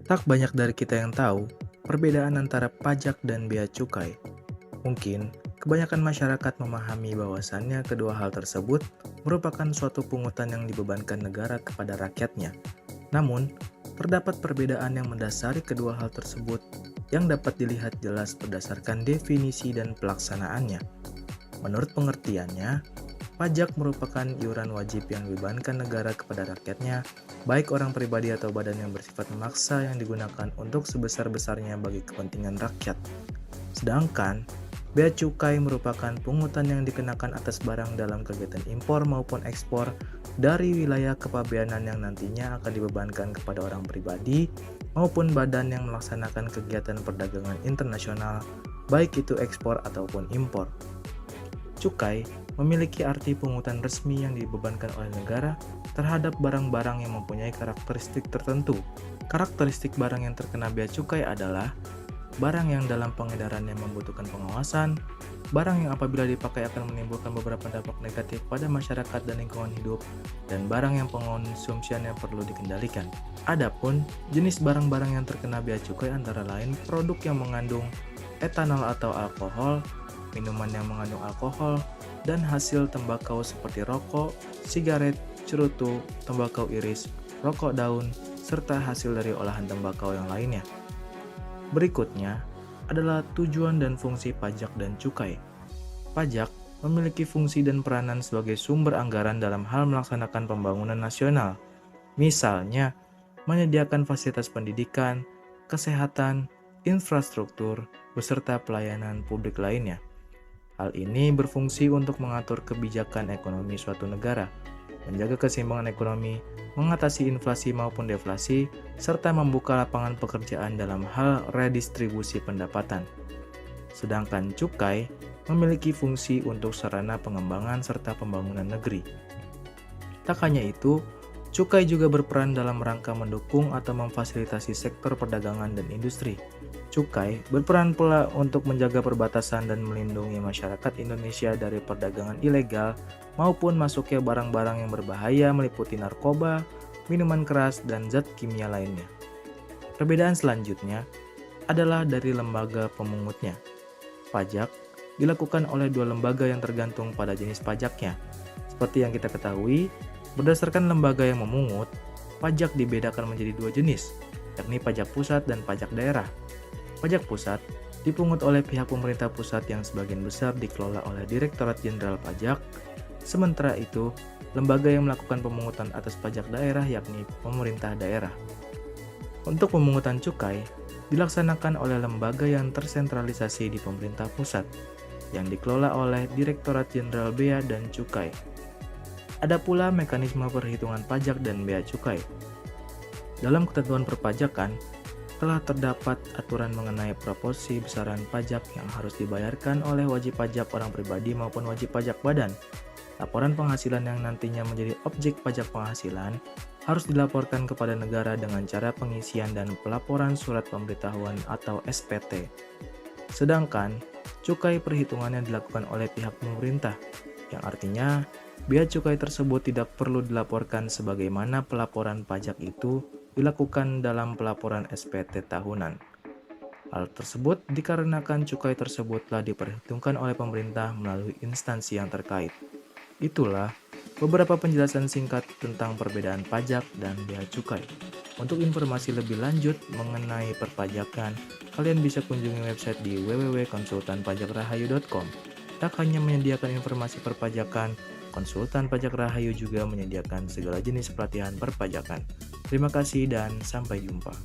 Tak banyak dari kita yang tahu perbedaan antara pajak dan bea cukai. Mungkin kebanyakan masyarakat memahami bahwasannya kedua hal tersebut merupakan suatu pungutan yang dibebankan negara kepada rakyatnya. Namun, terdapat perbedaan yang mendasari kedua hal tersebut yang dapat dilihat jelas berdasarkan definisi dan pelaksanaannya. Menurut pengertiannya, pajak merupakan iuran wajib yang dibebankan negara kepada rakyatnya, baik orang pribadi atau badan yang bersifat memaksa yang digunakan untuk sebesar-besarnya bagi kepentingan rakyat. Sedangkan, bea cukai merupakan pungutan yang dikenakan atas barang dalam kegiatan impor maupun ekspor dari wilayah kepabeanan yang nantinya akan dibebankan kepada orang pribadi maupun badan yang melaksanakan kegiatan perdagangan internasional, baik itu ekspor ataupun impor. Cukai memiliki arti pungutan resmi yang dibebankan oleh negara terhadap barang-barang yang mempunyai karakteristik tertentu. Karakteristik barang yang terkena bea cukai adalah barang yang dalam pengedarannya membutuhkan pengawasan, barang yang apabila dipakai akan menimbulkan beberapa dampak negatif pada masyarakat dan lingkungan hidup, dan barang yang pengonsumsiannya perlu dikendalikan. Adapun jenis barang-barang yang terkena bea cukai antara lain produk yang mengandung etanol atau alkohol, minuman yang mengandung alkohol, dan hasil tembakau seperti rokok, sigaret, cerutu, tembakau iris, rokok daun, serta hasil dari olahan tembakau yang lainnya. Berikutnya adalah tujuan dan fungsi pajak dan cukai. Pajak memiliki fungsi dan peranan sebagai sumber anggaran dalam hal melaksanakan pembangunan nasional. Misalnya, menyediakan fasilitas pendidikan, kesehatan, infrastruktur, beserta pelayanan publik lainnya. Hal ini berfungsi untuk mengatur kebijakan ekonomi suatu negara, menjaga keseimbangan ekonomi, mengatasi inflasi maupun deflasi, serta membuka lapangan pekerjaan dalam hal redistribusi pendapatan. Sedangkan cukai memiliki fungsi untuk sarana pengembangan serta pembangunan negeri. Tak hanya itu, cukai juga berperan dalam rangka mendukung atau memfasilitasi sektor perdagangan dan industri. Cukai berperan pula untuk menjaga perbatasan dan melindungi masyarakat Indonesia dari perdagangan ilegal maupun masuknya barang-barang yang berbahaya meliputi narkoba, minuman keras, dan zat kimia lainnya. Perbedaan selanjutnya adalah dari lembaga pemungutnya. Pajak dilakukan oleh dua lembaga yang tergantung pada jenis pajaknya. Seperti yang kita ketahui, berdasarkan lembaga yang memungut, pajak dibedakan menjadi dua jenis, yakni pajak pusat dan pajak daerah. Pajak pusat dipungut oleh pihak pemerintah pusat yang sebagian besar dikelola oleh Direktorat Jenderal Pajak. Sementara itu, lembaga yang melakukan pemungutan atas pajak daerah yakni pemerintah daerah. Untuk pemungutan cukai dilaksanakan oleh lembaga yang tersentralisasi di pemerintah pusat, yang dikelola oleh Direktorat Jenderal Bea dan Cukai. Ada pula mekanisme perhitungan pajak dan bea cukai. Dalam ketentuan perpajakan, telah terdapat aturan mengenai proporsi besaran pajak yang harus dibayarkan oleh wajib pajak orang pribadi maupun wajib pajak badan. Laporan penghasilan yang nantinya menjadi objek pajak penghasilan harus dilaporkan kepada negara dengan cara pengisian dan pelaporan surat pemberitahuan atau SPT. Sedangkan, cukai perhitungannya dilakukan oleh pihak pemerintah, yang artinya bea cukai tersebut tidak perlu dilaporkan sebagaimana pelaporan pajak itu dilakukan dalam pelaporan SPT tahunan. Hal tersebut dikarenakan cukai tersebut telah diperhitungkan oleh pemerintah melalui instansi yang terkait. Itulah beberapa penjelasan singkat tentang perbedaan pajak dan bea cukai. Untuk informasi lebih lanjut mengenai perpajakan, kalian bisa kunjungi website di www.konsultanpajakrahayu.com. Tak hanya menyediakan informasi perpajakan, Konsultan Pajak Rahayu juga menyediakan segala jenis pelatihan perpajakan. Terima kasih dan sampai jumpa.